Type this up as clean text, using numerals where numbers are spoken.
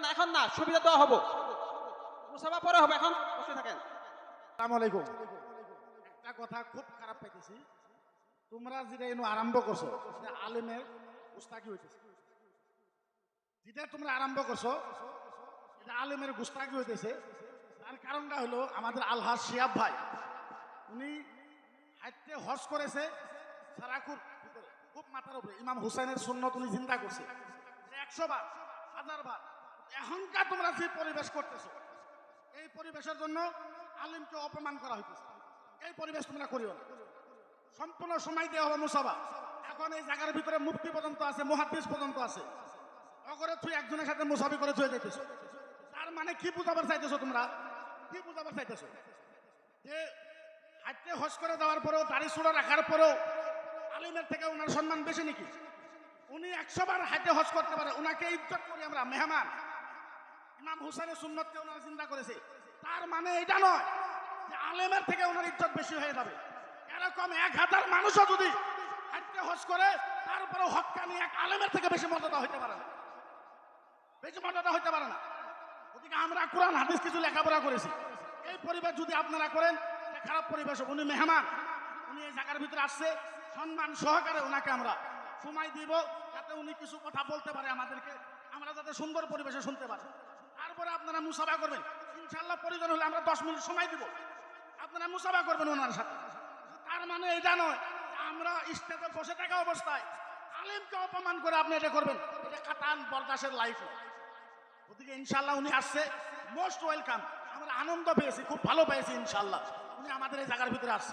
না, এখন না, সুবিধা দেওয়া হবো, মুসাফা পরে হবে, এখন বসে থাকেন। আসসালামু আলাইকুম। একটা কথা খুব খারাপ পাইতেছি, তোমরা যেটা এনে আরম্ভ করছো সেটা আলেমের গুস্তাকি হইতেছে। যেটা তোমরা আরম্ভ করছো এটা আলেমের গুস্তাকি হইতেছে। তার কারণটা হলো আমাদের আলহাজ শিয়াব ভাই, উনি হাইতে হজ করেছে সারাকুর ভিতরে, খুব মাথার উপরে ইমাম হুসাইনের সুন্নত উনি চিন্তা করছে 100 বার 1000 বার। এখনকার তোমরা যে পরিবেশ করতেছো, এই পরিবেশের জন্য আলেমকে অপমান করা হইতেছে। এই পরিবেশ তোমরা করিও না, সম্পূর্ণ সময় দেওয়া হবে মুসাফা। এখন এই জায়গার ভিতরে মুফতি পর্যন্ত আছে, মুহাদ্দিস পর্যন্ত আছে, অগরে তুই একজনের সাথে মুসাফি করে চলে যাইতেছো। তার মানে কি বুঝাবার চাইতেছো তোমরা? কি বুঝাবার চাইতেছো? যে হাইতে হজ করে দেওয়ার পরেও, দাড়ি চূড়া রাখার পরেও আলিমের থেকে ওনার সম্মান বেশি নাকি? উনি 100 বার হাইতে হজ করতে পারে, ওনাকে ইজ্জত করি আমরা, মেহমান। ইমাম হুসাইনের সুন্নতকে ওনারা চিন্তা করেছে। তার মানে এটা নয় যে আলেমের থেকে ওনার ইজ্জত বেশি হয়ে যাবে। এরকম 1000 মানুষও যদি হাইতে হজ করে, তারপরেও হক্কানি এক আলেমের থেকে বেশি মর্যাদা হইতে পারে না, বেশি মর্যাদা হইতে পারে না। ওদিকে আমরা কোরআন হাদিস কিছু লেখাপড়া করেছি। এই পরিবেশ যদি আপনারা করেন, এটা খারাপ পরিবেশ। উনি মেহমান, উনি এই জায়গার ভিতরে আসছে, সম্মান সহকারে ওনাকে আমরা সময় দিব, যাতে উনি কিছু কথা বলতে পারে আমাদেরকে, আমরা যাতে সুন্দর পরিবেশে শুনতে পারি। তারপরে আপনারা মুসাফা করবেন ইনশাআল্লাহ। প্রয়োজন হলে আমরা 10 মিনিট সময় দিব, আপনারা মুসাফা করবেন ওনার সাথে। তার মানে এটা নয় যে আমরা স্টেজে বসে থাকা অবস্থায় আলেমকে অপমান করে আপনি এটা করবেন। এটা কাতান বরদাসের লাইফ। ওদিকে ইনশাআল্লাহ উনি আসছে, মোস্ট ওয়েলকাম। আমরা আনন্দ পেয়েছি, খুব ভালো পেয়েছি ইনশাআল্লাহ উনি আমাদের এই জায়গার ভিতরে আসছে।